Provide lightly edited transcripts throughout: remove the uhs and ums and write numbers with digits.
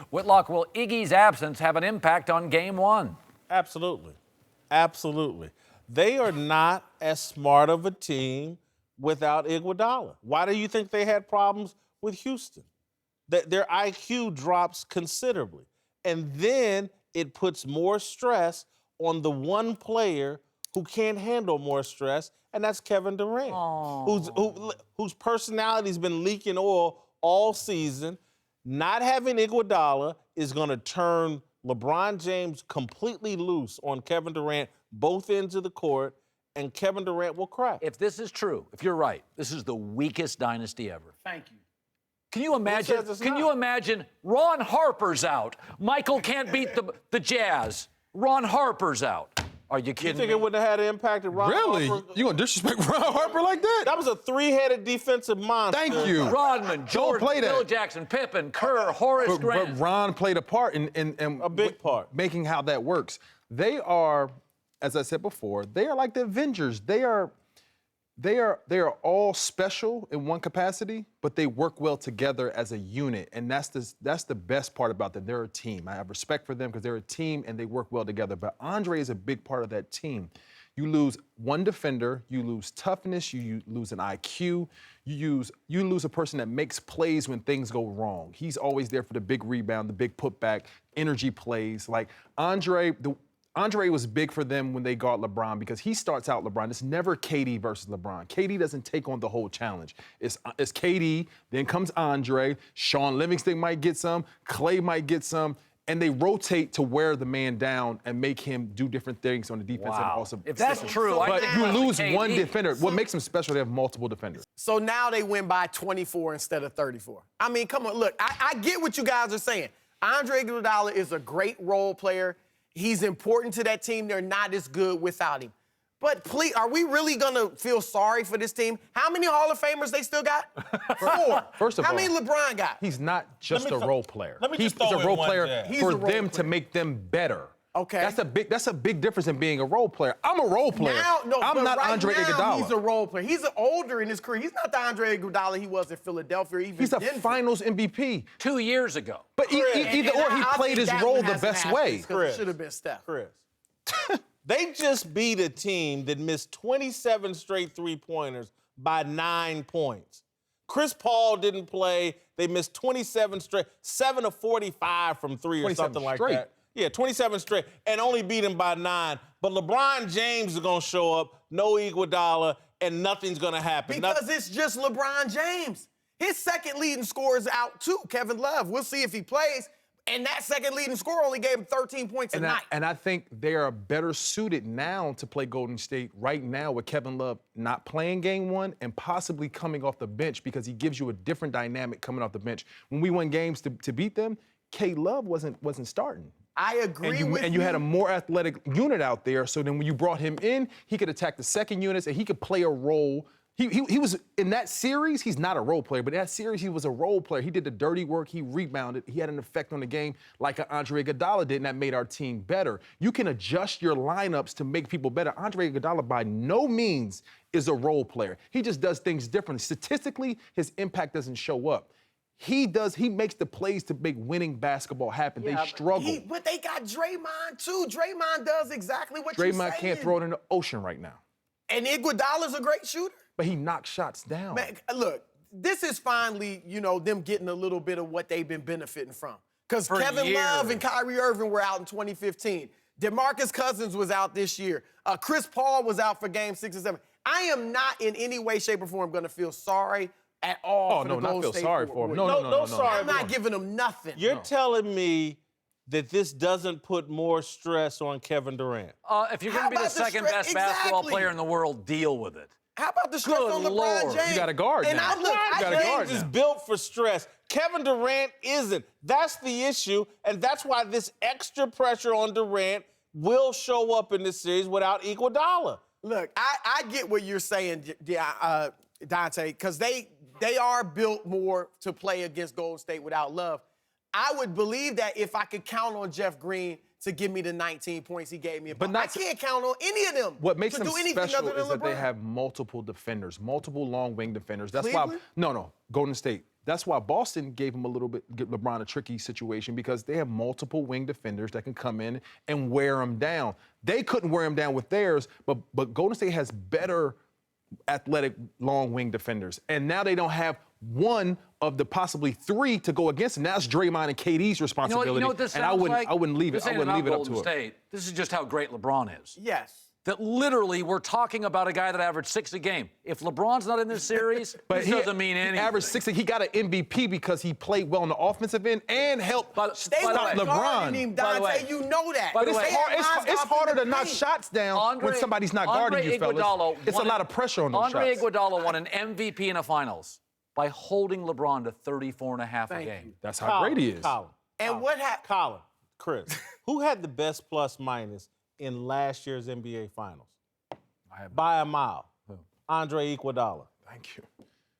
Whitlock, will Iggy's absence have an impact on Game 1? Absolutely. Absolutely. They are not as smart of a team without Iguodala. Why do you think they had problems with Houston? Their IQ drops considerably. And then it puts more stress on the one player who can't handle more stress, and that's Kevin Durant, whose personality's been leaking oil all season. Not having Iguodala is going to turn LeBron James completely loose on Kevin Durant, both ends of the court, and Kevin Durant will crack. If this is true, if you're right, this is the weakest dynasty ever. Thank you. Can you imagine? You imagine Ron Harper's out? Michael can't beat the Jazz. Ron Harper's out. Are you kidding You think me? it wouldn't have had an impact at Ron Really? Harper? You gonna disrespect Ron Harper like that? That was a three-headed defensive monster. Thank you. Rodman, George, play that. Phil Jackson, Pippen, Kerr, Horace Grant. But Ron played a part in A big part. making how that works. They are, as I said before, they are like the Avengers. They are all special in one capacity, but they work well together as a unit, and that's the best part about them. They're a team. I have respect for them because they're a team and they work well together. But Andre is a big part of that team. You lose one defender, you lose toughness, you lose an IQ, you lose a person that makes plays when things go wrong. He's always there for the big rebound, the big putback, energy plays. Like Andre was big for them when they guard LeBron because he starts out LeBron. It's never KD versus LeBron. KD doesn't take on the whole challenge. It's KD, then comes Andre, Sean Livingston might get some, Clay might get some, and they rotate to wear the man down and make him do different things on the defense. And also, If that's true, I but think you it's lose KD. one defender. What makes them special, they have multiple defenders. So now they win by 24 instead of 34. I mean, come on, look, I get what you guys are saying. Andre Iguodala is a great role player. He's important to that team. They're not as good without him. But please, are we really going to feel sorry for this team? How many Hall of Famers they still got? 4. First of How all, many LeBron got? He's not just a role player. let me He's just throw a in role one player jab. He's for a role them to player. make them better. Okay. That's a big difference in being a role player. I'm a role player. I'm but not right Andre now, Iguodala. He's a role player. He's older in his career. He's not the Andre Iguodala he was in Philadelphia or even He's a Denver. Finals MVP. 2 years ago. But either or, he played his role the best way. It should have been Steph. Chris. They just beat a team that missed 27 straight three-pointers by 9 points. Chris Paul didn't play. They missed 27 straight, 7 of 45 from three or something like straight. that. Yeah, 27 straight, and only beat him by 9. But LeBron James is going to show up, no Iguodala, and nothing's going to happen. Because it's just LeBron James. His second leading scorer is out too, Kevin Love. We'll see if he plays. And that second leading scorer only gave him 13 points a night. And I think they are better suited now to play Golden State right now with Kevin Love not playing game 1 and possibly coming off the bench because he gives you a different dynamic coming off the bench. When we won games to beat them, K Love wasn't starting. I agree with you. And you had a more athletic unit out there, so then when you brought him in, he could attack the second units and he could play a role. He was, in that series, he's not a role player, but in that series, he was a role player. He did the dirty work, he rebounded, he had an effect on the game like Andre Iguodala did, and that made our team better. You can adjust your lineups to make people better. Andre Iguodala by no means is a role player. He just does things differently. Statistically, his impact doesn't show up. He makes the plays to make winning basketball happen. They struggle. But they got Draymond too. Draymond does exactly what you're saying. Draymond can't throw it in the ocean right now. And Iguodala's a great shooter. But he knocks shots down. Man, look, this is finally, them getting a little bit of what they've been benefiting from. Because Kevin Love and Kyrie Irving were out in 2015. DeMarcus Cousins was out this year. Chris Paul was out for game 6 and 7. I am not in any way, shape, or form going to feel sorry at all for the Golden State sorry for him. No, sorry. I'm not giving them nothing. You're telling me that this doesn't put more stress on Kevin Durant? If you're going to be the second best basketball player in the world, deal with it. How about the stress on LeBron Lord. James? You got a guard and now. James is built for stress. Kevin Durant isn't. That's the issue, and that's why this extra pressure on Durant will show up in this series without Iguodala. Look, I get what you're saying, Dante, because they are built more to play against Golden State without Love. I would believe that if I could count on Jeff Green to give me the 19 points he gave me. But I can't count on any of them. What makes to them do anything special other than is that they LeBron. have multiple defenders, multiple long wing defenders. That's Cleveland? why Golden State. That's why Boston gave LeBron a tricky situation because they have multiple wing defenders that can come in and wear him down. They couldn't wear him down with theirs, but Golden State has better athletic long wing defenders. And now they don't have one of the possibly three to go against him. Now it's Draymond and KD's responsibility. You know what this and sounds like? I wouldn't leave it. I wouldn't leave it up to State. This is just how great LeBron is. Yes. That literally we're talking about a guy that averaged 6 a game. If LeBron's not in this series, this doesn't mean anything. He averaged 6. He got an MVP because he played well on the offensive end and helped stop LeBron. Him, Dante, you know that. But it's harder to knock shots down when somebody's not guarding you, fellas. It's a lot of pressure on those shots. Andre Iguodala won an MVP in a finals by holding LeBron to 34.5 a game. That's how great he is. What happened? Chris, who had the best plus-minus in last year's NBA Finals? By a mile. Andre Iguodala. Thank you.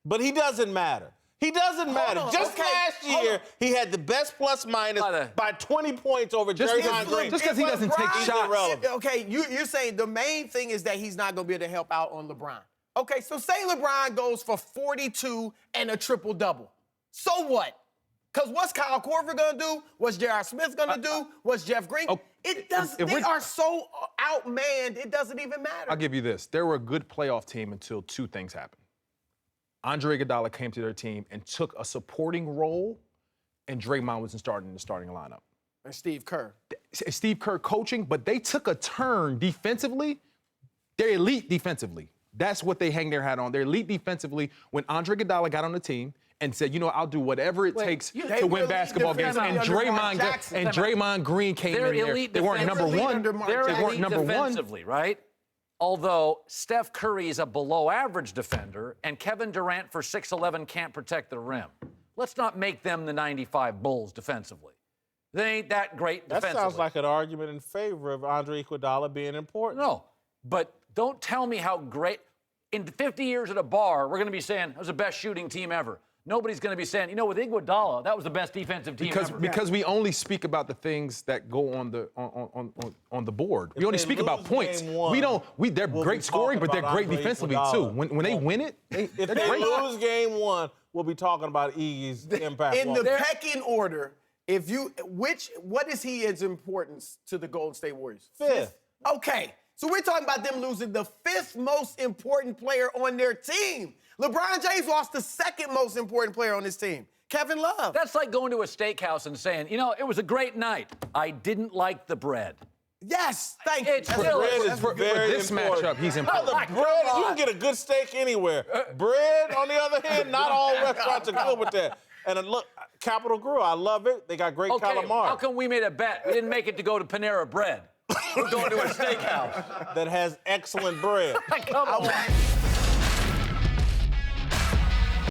But he doesn't matter. He doesn't matter. Last year, he had the best plus-minus by 20 points over Draymond Green. Just because he doesn't take shots. Okay, you're saying the main thing is that he's not going to be able to help out on LeBron. Okay, so say LeBron goes for 42 and a triple-double. So what? Because what's Kyle Korver going to do? What's J.R. Smith going to do? What's Jeff Green? They are so outmanned, it doesn't even matter. I'll give you this. They were a good playoff team until two things happened. Andre Iguodala came to their team and took a supporting role, and Draymond was in the starting lineup. And Steve Kerr. Steve Kerr coaching, but they took a turn defensively. They're elite defensively. That's what they hang their hat on. They're elite defensively. When Andre Iguodala got on the team and said, you know, I'll do whatever it takes to win basketball games. And Draymond Green came in there. They weren't number one. They're elite defensively, right? Although Steph Curry is a below-average defender, and Kevin Durant for 6'11" can't protect the rim. Let's not make them the 95 Bulls defensively. They ain't that great defensively. That sounds like an argument in favor of Andre Iguodala being important. No, but don't tell me how great. In 50 years at a bar, we're going to be saying it was the best shooting team ever. Nobody's going to be saying, you know, with Iguodala, that was the best defensive team ever. Because we only speak about the things that go on the board. We only speak about points. They're great scoring, but they're great defensively too. When they win it, if they lose game one, we'll be talking about Iggy's impact. In the pecking order, what is his importance to the Golden State Warriors? Fifth. Okay. So we're talking about them losing the 5th most important player on their team. LeBron James lost the 2nd most important player on his team, Kevin Love. That's like going to a steakhouse and saying, you know, it was a great night. I didn't like the bread. Yes, thank you. For this matchup, he's important. Bread, you can get a good steak anywhere. Bread, on the other hand, not all restaurants are good with that. And look, Capital Grill, I love it. They got great calamari. How come we made a bet? We didn't make it to go to Panera Bread. We're going to a steakhouse that has excellent bread. Come on.